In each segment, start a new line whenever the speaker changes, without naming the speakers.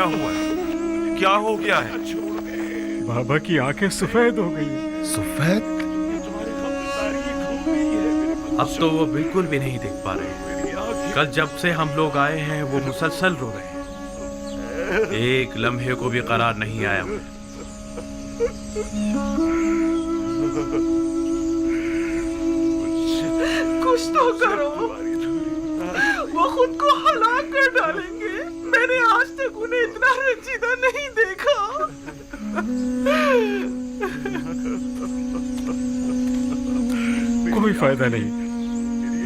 क्या हुआ है? क्या हो गया है?
बाबा की आंखें सफेद हो गई।
सफेद? अब तो वो बिल्कुल भी नहीं देख पा रहे। कल जब से हम लोग आए हैं वो मुसलसल रो रहे हैं, एक लम्हे को भी करार नहीं आया।
कुछ तो करो, वो खुद को हलाक कर डालेंगे। मैंने आज तक उन्हें इतना रंजीदा नहीं देखा।
कोई फायदा नहीं,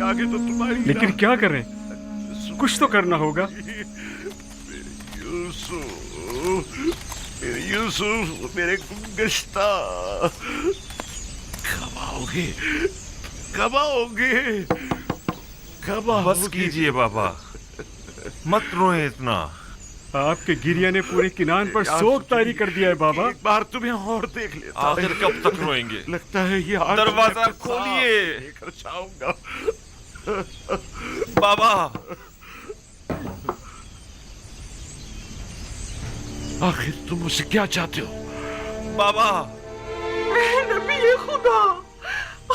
आगे तो तुम्हारी
लेकिन क्या करें, कुछ तो करना होगा।
मेरे यूसुफ, मेरे गुंगश्ता, कब आओगे? कब आओगे? कब आओगे?
बस कीजिए बाबा, मत रोए इतना।
आपके गिरिया ने पूरे किनान पर शोक तारी कर दिया है बाबा।
एक बार तुम्हें और देख लेता।
आखिर कब तक रोएंगे?
लगता है ये
दरवाजा खोलिए।
लेकर जाऊंगा।
बाबा,
आखिर तुम मुझसे क्या चाहते हो?
बाबा,
नबी खुदा,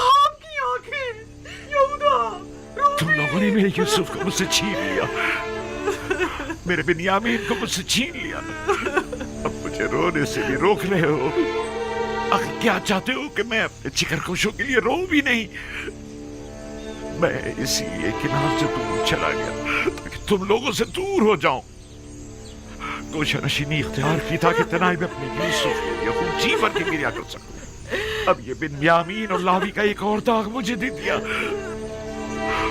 आपकी आंखें, यहूदा,
तुम लोगों ने मेरे यूसुफ को मुझसे छीन लिया, मेरे बिन्यामीन को मुझसे छीन लिया। अब मुझे रोने से भी रोक रहे हो। आखिर क्या चाहते हो कि मैं अपने जिगरगोशों के लिए रो भी नहीं? मैं इसीलिए किनार से दूर चला गया ताकि तुम लोगों से दूर हो जाऊं। गोशनशीनी इख्तियार की ताकि तनाई में अपने यूसुफ के लिए खून जी भर के गिरिया कर सकूं। अब ये बिन्यामीन और लावी का एक और दाग मुझे दे दिया,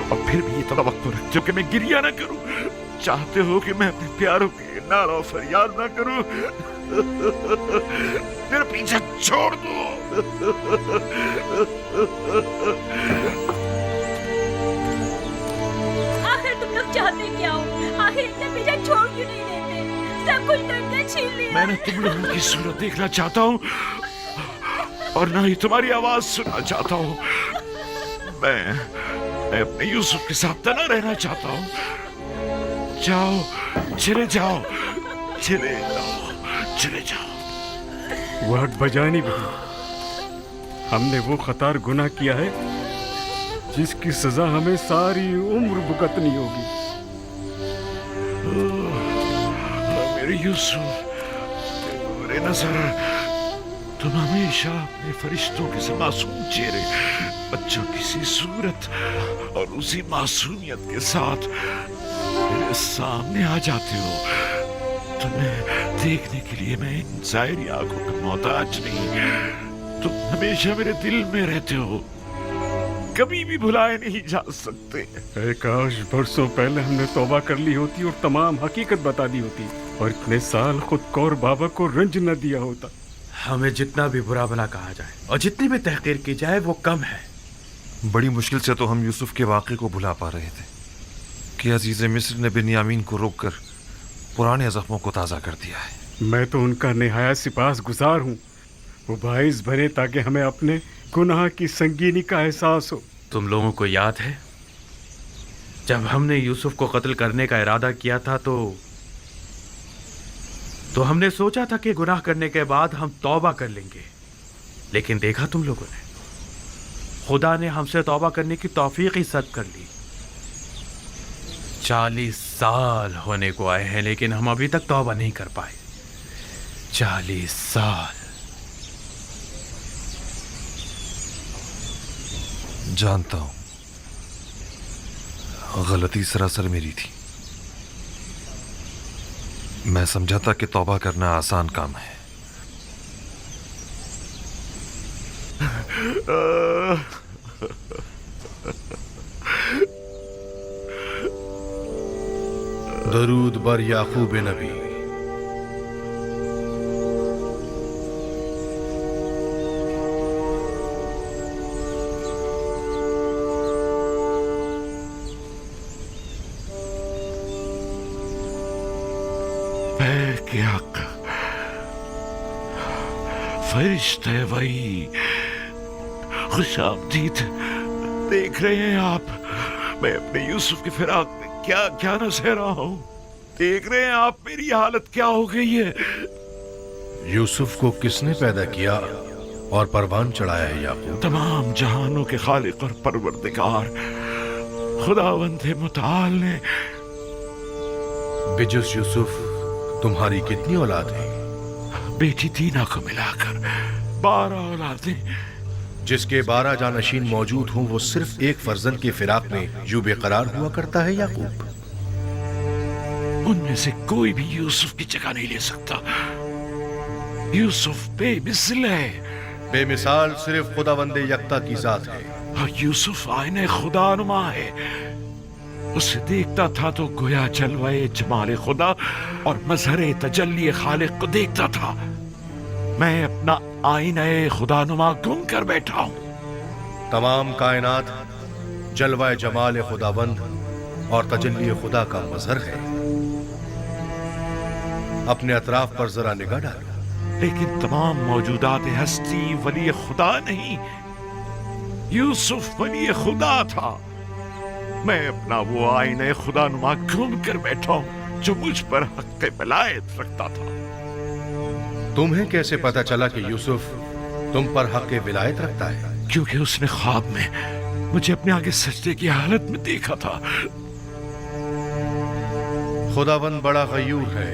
और फिर भी ये तवक्को रखते हो कि मैं गिरिया ना करूं। चाहते हो कि मैं अपने प्यारों के नारा और फरियाद ना करूं? मेरा पीछा छोड़ दो।
आखिर तुम लोग चाहते क्या हो? आखिर इतना पीछा छोड़ क्यों नहीं देते? सब कुछ करके छीन लिया।
मैं तुम लोगों की सूरत देखना चाहता हूँ और ना ही तुम्हारी आवाज सुनना चाहता हूँ। मैं अपने यूसुफ के साथ तना रहना चाहता हूँ। जाओ, चले जाओ, चले जाओ, चले जाओ।
वक्त बजानी बहू, हमने वो खतार गुनाह किया है जिसकी सजा हमें सारी उम्र भुगतनी होगी।
मेरे यूसुफ, मेरे नजर, तुम हमेशा अपने फरिश्तों के से मासूम चेहरे, बच्चों की सी सूरत और उसी मासूमियत के साथ मेरे सामने आ जाते हो। तुम्हें देखने के लिए मैं इन ज़ाहिरी आंखों का मोहताज नहीं। तुम हमेशा मेरे दिल में रहते हो, कभी भी भुलाए नहीं जा सकते।
काश बरसों पहले हमने तौबा कर ली होती और तमाम हकीकत बता दी होती, और इतने साल खुद को और बाबा को रंज न दिया होता।
हमें जितना भी बुरा भला कहा जाए और जितनी भी तहकीर की जाए वो कम है।
बड़ी मुश्किल से तो हम यूसुफ के वाक़े को भुला पा रहे थे कि अजीज़ मिस्र ने बिन्यामीन को रोककर पुराने जख्मों को ताज़ा कर दिया है।
मैं तो उनका निहायत सिपास गुजार हूँ। वो बाइस बने ताकि हमें अपने गुनाह की संगीनी का एहसास हो।
तुम लोगों को याद है जब हमने यूसुफ को कत्ल करने का इरादा किया था तो हमने सोचा था कि गुनाह करने के बाद हम तौबा कर लेंगे, लेकिन देखा तुम लोगों ने, खुदा ने हमसे तौबा करने की तौफीक ही सद कर ली। 40 साल होने को आए हैं लेकिन हम अभी तक तौबा नहीं कर पाए। 40 साल।
जानता हूं, गलती सरासर मेरी थी। मैं समझा था कि तौबा करना आसान काम है।
दरूद बर याकूब नबी।
क्या फरिश्ते वही, खुशामदीद। देख रहे हैं आप, मैं अपने यूसुफ की फिराक में क्या क्या न सह रहा हूं। देख रहे हैं आप मेरी हालत क्या हो गई है।
यूसुफ को किसने पैदा किया और परवान चढ़ाया है याकूब?
तमाम जहानों के खालिक और परवरदिगार खुदावंद मुताल ने।
बिजुस यूसुफ तुम्हारी कितनी औलाद है?
बेटी दीना को मिलाकर 12 औलादें।
जिसके 12 जानशीन मौजूद हों वो सिर्फ एक फर्जंद के फिराक में यूं बेकरार हुआ करता है याकूब?
उनमें से कोई भी यूसुफ की जगह नहीं ले सकता। यूसुफ बेमिसल है।
बेमिसाल सिर्फ खुदावंदे यकता की जात है।
और यूसुफ आईने खुदानुमा है। उसे देखता था तो गोया जलवाए जमाले खुदा और मजहरे तजल्ली खालिक को देखता था। मैं अपना आईने खुदानुमा गुम कर बैठा हूं।
तमाम कायनात जलवाए जमाल खुदावंद और तजल्ली खुदा का मजहर है। अपने अतराफ पर जरा निगाह डालो।
लेकिन तमाम मौजूदात हस्ती वली खुदा नहीं। यूसुफ वली खुदा था। मैं अपना वो आईने खुदानुमा गुम कर बैठा हूं जो मुझ पर हक वलायत रखता था।
तुम्हें कैसे पता चला कि यूसुफ तुम पर हक विलायत रखता है?
क्योंकि उसने ख्वाब में मुझे अपने आगे सजदे की हालत में देखा था।
खुदावंद बड़ा गयूर है।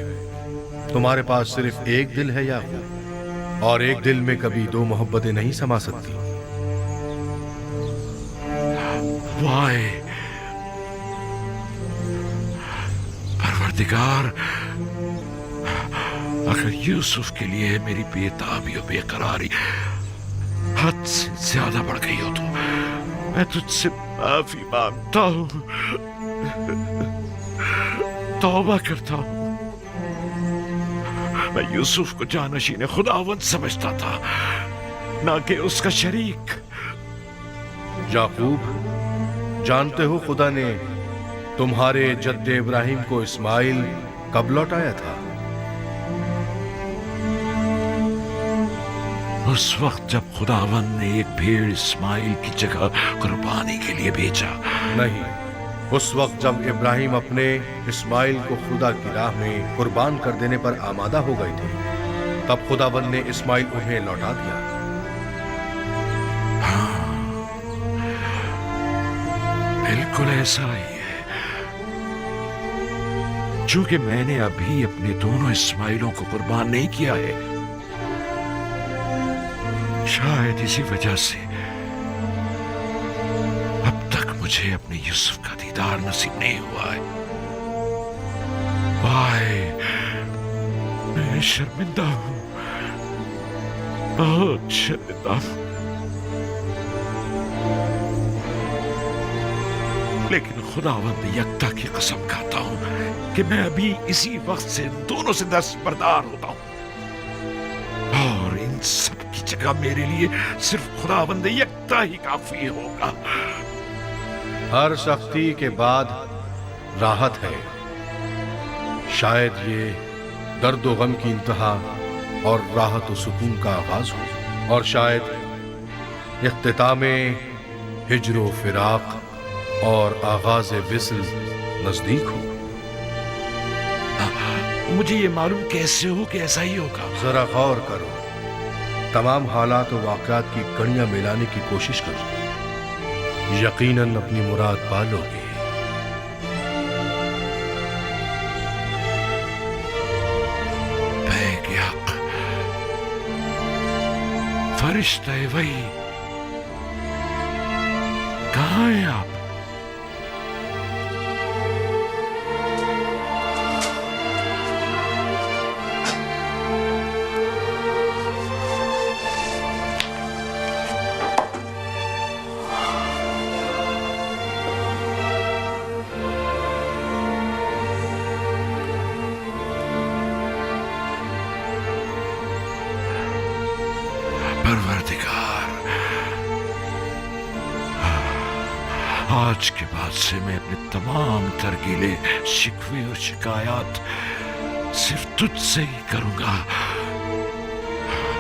तुम्हारे पास सिर्फ एक दिल है याकूब, और एक दिल में कभी 2 मोहब्बतें नहीं समा सकती।
वाय परवरदिगार, अगर यूसुफ के लिए मेरी बेताबी और बेकरारी हद से ज्यादा बढ़ गई हो तो मैं तुझसे माफी मांगता हूं। तौबा करता हूं। मैं यूसुफ को जानशीन खुदावंद समझता था, ना कि उसका शरीक।
याकूब, जानते हो खुदा ने तुम्हारे जद्दे इब्राहिम को इस्माइल कब लौटाया था?
उस वक्त जब खुदावंद ने एक भेड़ इस्माइल की जगह कुर्बानी के लिए भेजा।
नहीं, उस वक्त जब इब्राहिम अपने इस्माइल को खुदा की राह में कुर्बान कर देने पर आमादा हो गए थे, तब खुदावंद ने इस्माइल उन्हें लौटा दिया।
हाँ, बिल्कुल ऐसा ही है। चूंकि मैंने अभी अपने दोनों इस्माइलों को कुर्बान नहीं किया है, शायद इसी वजह से अब तक मुझे अपने यूसुफ का दीदार नसीब नहीं हुआ है। वाय, मैं शर्मिंदा हूं, बहुत शर्मिंदा हूं। लेकिन खुदावंद यकता की कसम खाता हूं कि मैं अभी इसी वक्त से दोनों से दस्तबरदार होता हूं, और इन सब की जगह मेरे लिए सिर्फ खुदावंद यकता ही काफी होगा।
हर सख्ती के बाद राहत है। शायद ये दर्द व गम की इंतहा और राहत व सुकून का आगाज हो, और शायद इख्तितामे हिज्र व फिराक और आगाज विस्ल नजदीक हो।
मुझे ये मालूम कैसे हो कि ऐसा ही होगा?
जरा गौर करो। तमाम हालात व वाक़यात की कड़ियां मिलाने की कोशिश करो। यकीनन अपनी मुराद पालोगे।
बैग-ए-हक, फरिश्ते वही, कहाँ हैं आप? परवरदिगार, आज के बाद से मैं अपने तमाम तरगीले, शिकवे और शिकायत सिर्फ तुझसे ही करूंगा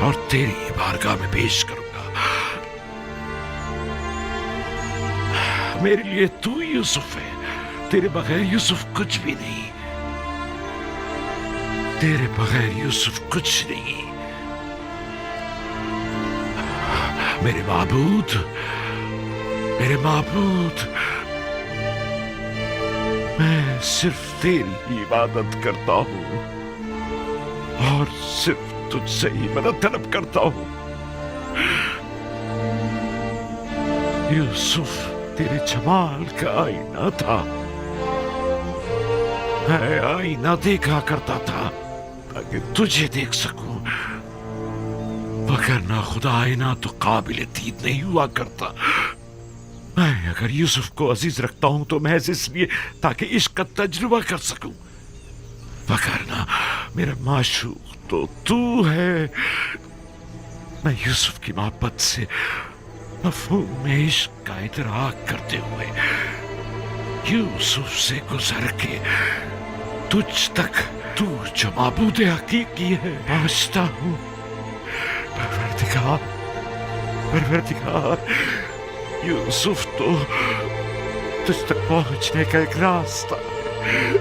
और तेरी बारगाह में पेश करूंगा। मेरे लिए तू यूसुफ है, तेरे बगैर यूसुफ कुछ भी नहीं। तेरे बगैर यूसुफ कुछ नहीं। मेरे माबूद, मेरे माबूद, मैं सिर्फ तेरी ही इबादत करता हूँ और सिर्फ तुझसे ही मदद तलब करता हूँ। यूसुफ तेरे जमाल का आईना था। मैं आईना देखा करता था ताकि तुझे देख सकूं, वरना खुदा आईना तो काबिल दीद नहीं हुआ करता। मैं अगर यूसुफ को अजीज रखता हूं तो महज इसलिए ताकि इश्क का तजुर्बा कर सकूं, वरना मेरा माशूक तो तू है। मैं यूसुफ की मोहब्बत से मफहूम में इश्क का इदराक करते हुए यूसुफ से गुजर के तुझ तक, तू जो माबूद हकीकी है, पहुंचता हूं। परवरदिगार, परवरदिगार, यूसुफ तो तुझ तक पहुंचने का एक रास्ता है।